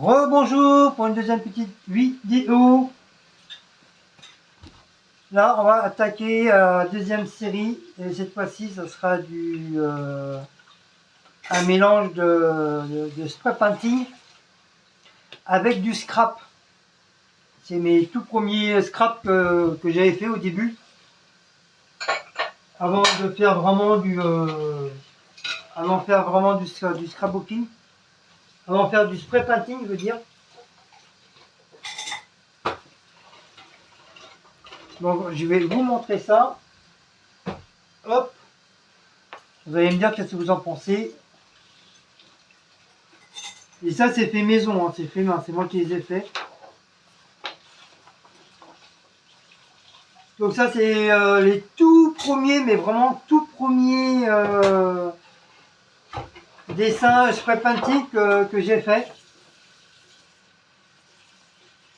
Rebonjour pour une deuxième petite vidéo. Là, on va attaquer la deuxième série et cette fois-ci, ce sera un mélange de spray painting avec du scrap. C'est mes tout premiers scraps que j'avais fait au début, avant de faire vraiment du scrapbooking, avant de faire du spray painting, je veux dire. Donc je vais vous montrer ça. Hop. Vous allez me dire qu'est-ce que vous en pensez. Et ça c'est fait maison, hein, c'est fait main, c'est moi qui les ai fait. Donc ça c'est les tout premiers, mais vraiment tout premiers dessins spray painting que j'ai fait.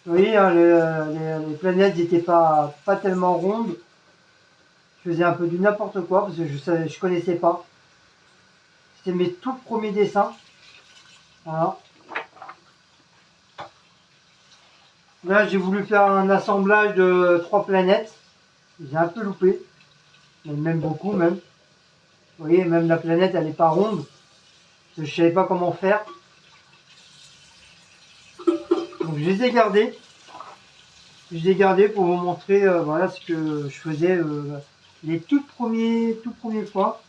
Vous voyez, hein, les planètes n'étaient pas tellement rondes. Je faisais un peu du n'importe quoi parce que je connaissais pas. C'était mes tout premiers dessins. Voilà. Là j'ai voulu faire un assemblage de 3 planètes. J'ai un peu loupé. Mais même beaucoup même. Vous voyez, même la planète elle n'est pas ronde. Parce que je savais pas comment faire. Donc je les ai gardés. Je les ai gardés pour vous montrer voilà ce que je faisais les tout premiers fois.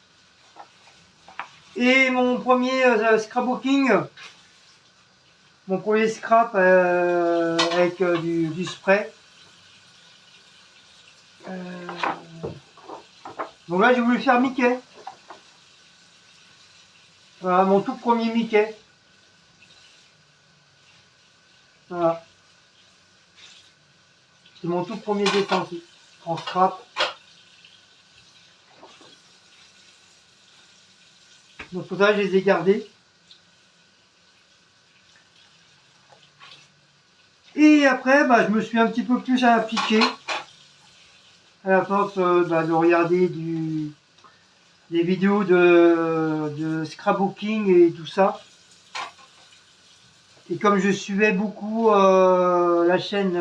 Et mon premier scrapbooking, mon premier scrap avec du spray. Donc là j'ai voulu faire Mickey. Voilà mon tout premier Mickey. Voilà. C'est mon tout premier dessin aussi, en scrap. Donc pour ça je les ai gardés. Et après je me suis un petit peu plus appliqué à la force de regarder des vidéos de scrapbooking et tout ça. Et comme je suivais beaucoup la chaîne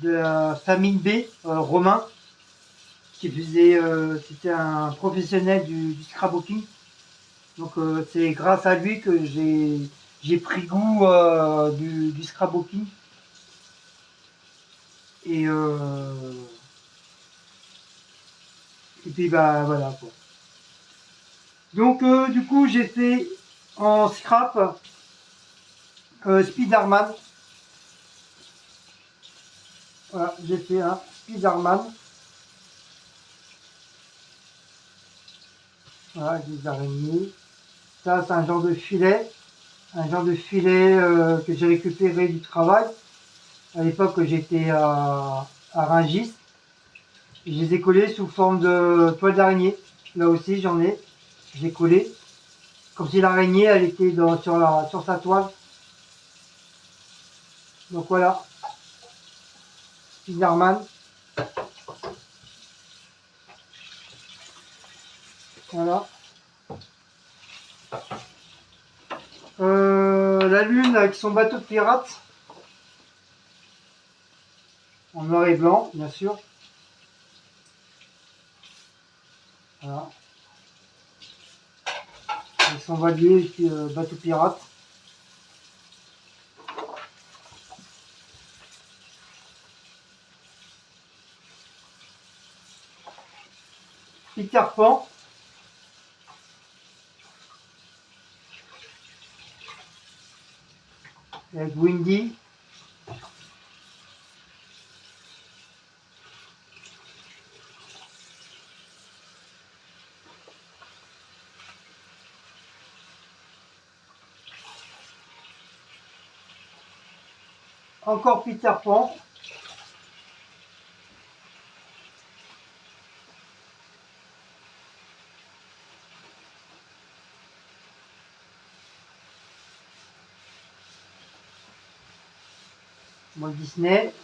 de la famille B, Romain, qui faisait, c'était un professionnel du scrapbooking. Donc c'est grâce à lui que j'ai pris goût du scrapbooking. Et puis voilà quoi. Donc du coup j'ai fait en scrap Spider-Man. Voilà, j'ai fait un Spider-Man. Voilà, des araignées. Ça c'est un genre de filet. Un genre de filet que j'ai récupéré du travail. À l'époque j'étais à Rungis. Je les ai collés sous forme de toile d'araignée. Là aussi j'en ai. J'ai collé. Comme si l'araignée elle était sur sa toile. Donc voilà. Spider-Man. Voilà. La lune avec son bateau de pirate. En noir et blanc, bien sûr. Voilà. Avec son voilier et bateau pirate. Peter Pan. Avec Windy. Encore Peter Pan. Walt Disney.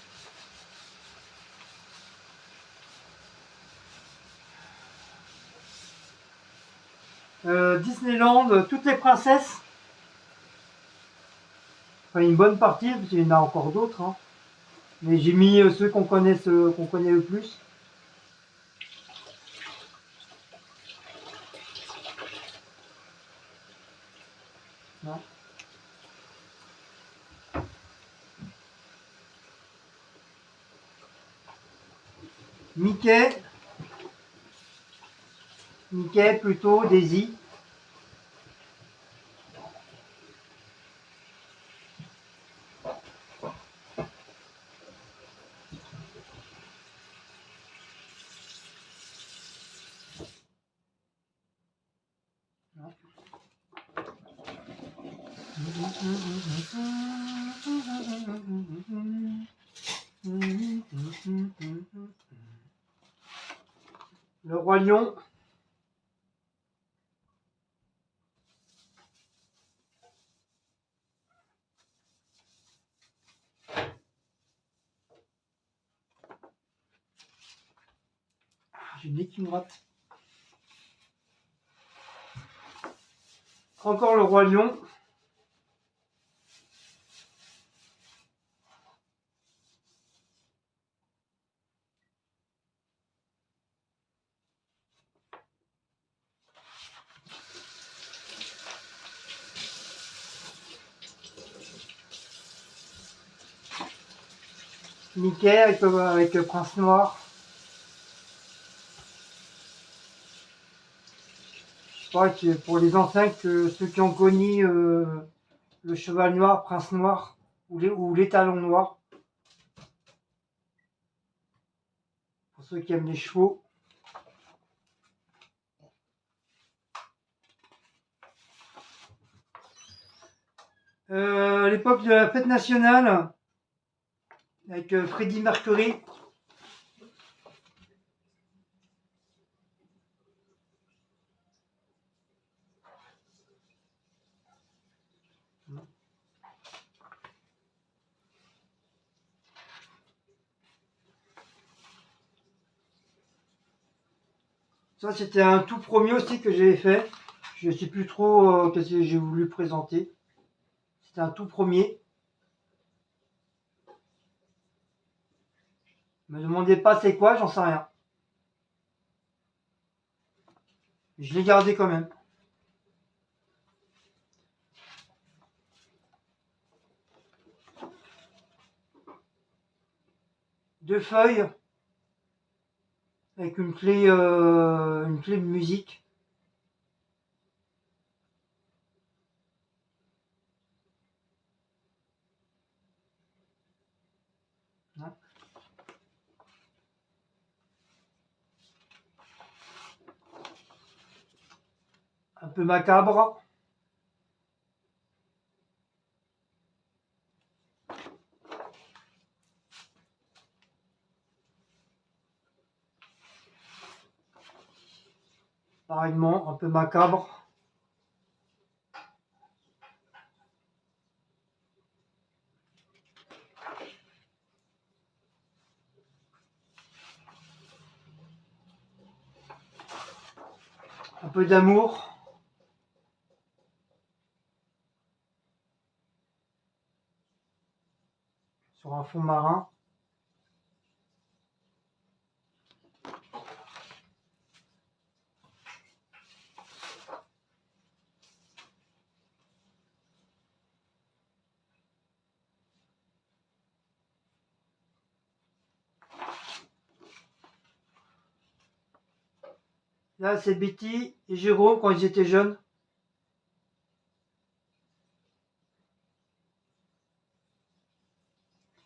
Disneyland, toutes les princesses. Enfin, une bonne partie, parce qu'il y en a encore d'autres. Hein. Mais j'ai mis ceux qu'on connaît le plus. Non. Mickey plutôt, Daisy. Le Roi Lion. J'ai une qui me rate. Encore le Roi Lion. Mickey avec le Prince Noir. Je sais pas, pour les anciens, ceux qui ont connu le Cheval Noir, Prince Noir, ou les Talons Noirs. Pour ceux qui aiment les chevaux. À l'époque de la fête nationale, avec Freddie Mercury. Ça, c'était un tout premier aussi que j'avais fait. Je ne sais plus trop qu'est-ce que j'ai voulu présenter. C'était un tout premier. Me demandez pas c'est quoi, j'en sais rien. Je l'ai gardé quand même. Deux feuilles avec une clé de musique. Un peu macabre. Pareillement, un peu macabre. Un peu d'amour. Sur un fond marin. Là, c'est Betty et Jérôme quand ils étaient jeunes.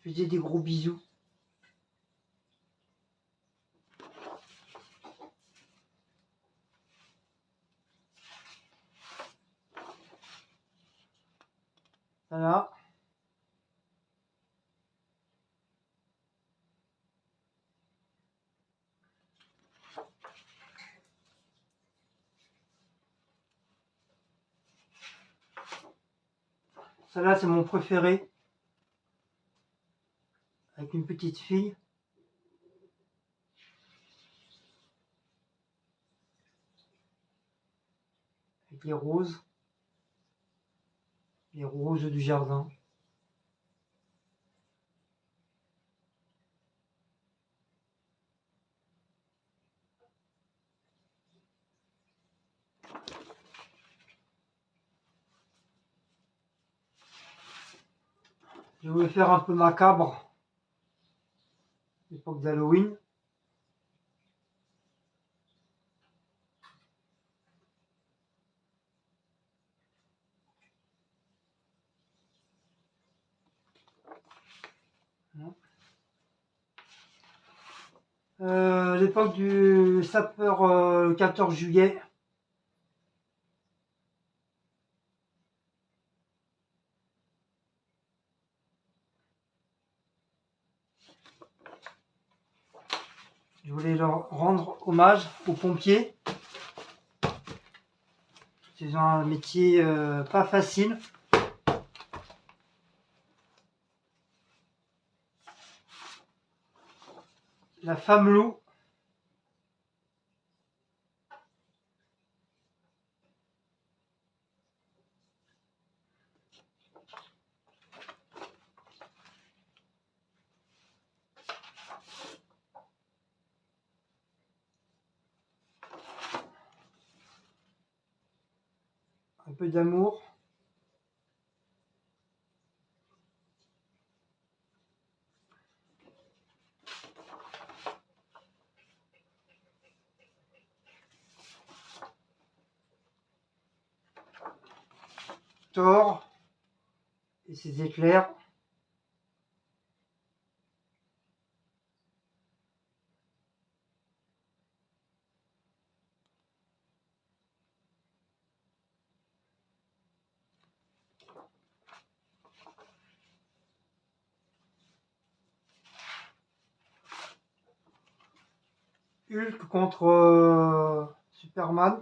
Ils faisaient des gros bisous. Voilà. Celle-là, c'est mon préféré. Avec une petite fille. Avec les roses. Les roses du jardin. Je voulais faire un peu macabre, l'époque d'Halloween. L'époque du sapeur, le 14 juillet. Je voulais leur rendre hommage aux pompiers. C'est un métier pas facile. La femme loup. Un peu d'amour. Thor et ses éclairs. Hulk contre Superman.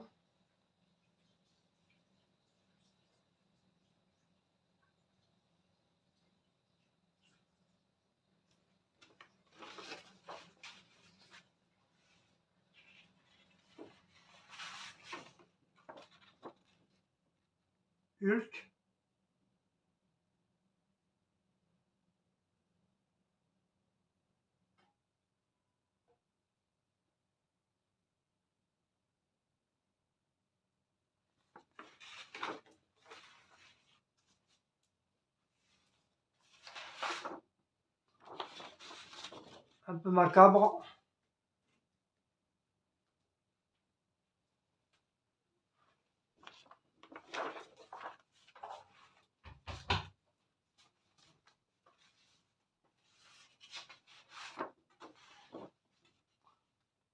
Hulk. Un peu macabre.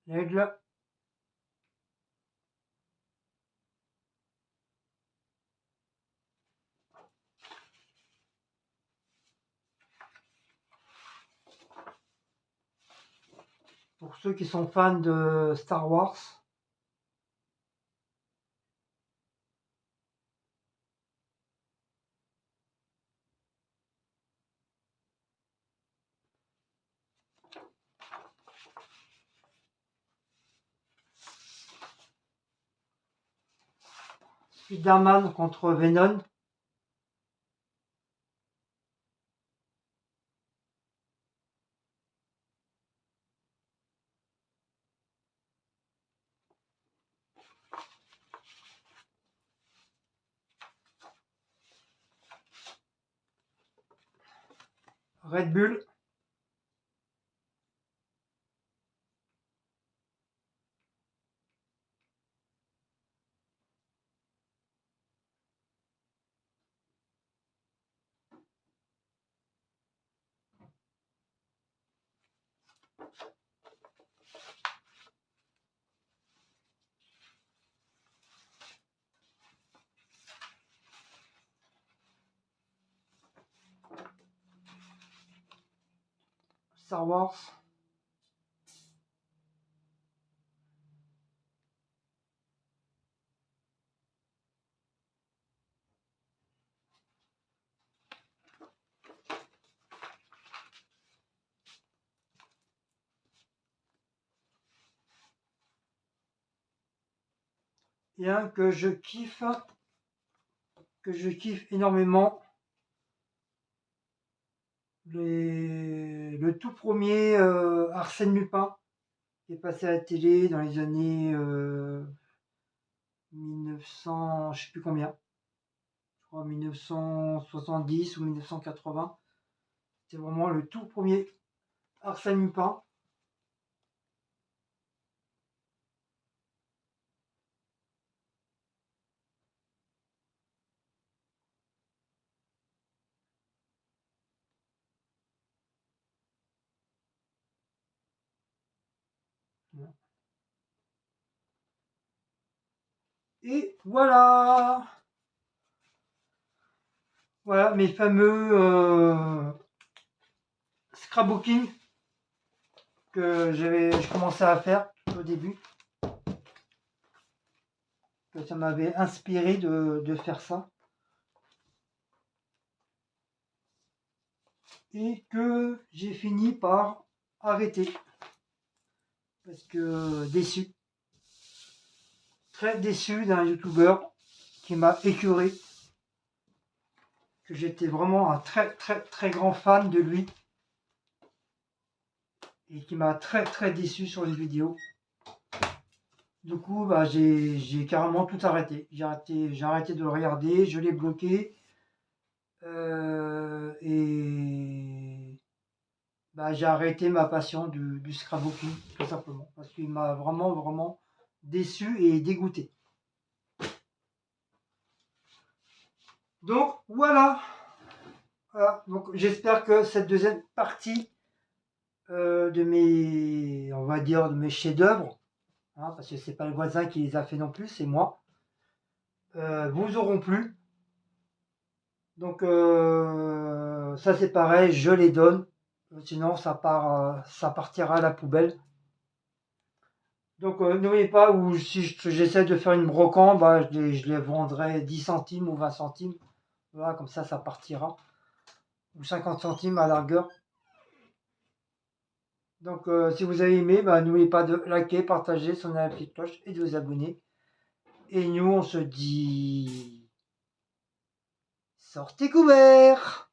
L'aigle. Pour ceux qui sont fans de Star Wars. Spider-Man contre Venom. Red Bull. Star Wars. Et un que je kiffe énormément. Le tout premier Arsène Lupin qui est passé à la télé dans les années 1900, je sais plus combien, je crois 1970 ou 1980. C'est vraiment le tout premier Arsène Lupin. Et voilà. Voilà mes fameux scrapbooking que je commençais à faire au début. Que ça m'avait inspiré de faire ça. Et que j'ai fini par arrêter. Parce que déçu. Très déçu d'un youtubeur qui m'a écœuré. Que j'étais vraiment un très très très grand fan de lui. Et qui m'a très très déçu sur les vidéos. Du coup, bah, j'ai carrément tout arrêté. J'ai arrêté de le regarder, je l'ai bloqué. Et bah, j'ai arrêté ma passion du scrapbooking, tout simplement. Parce qu'il m'a vraiment, vraiment déçu et dégoûté. Donc, voilà. Voilà. Donc, j'espère que cette deuxième partie de mes, on va dire, de mes chefs-d'œuvre, hein, parce que c'est pas le voisin qui les a fait non plus, c'est moi, vous auront plu. Donc ça c'est pareil, je les donne. Sinon ça partira à la poubelle. Donc n'oubliez pas, ou si j'essaie de faire une brocante, bah, je les vendrai 10 centimes ou 20 centimes. Voilà, comme ça partira. Ou 50 centimes à largueur. Donc si vous avez aimé, bah, n'oubliez pas de liker, partager, sonner la petite cloche et de vous abonner. Et nous on se dit... Sortez couverts!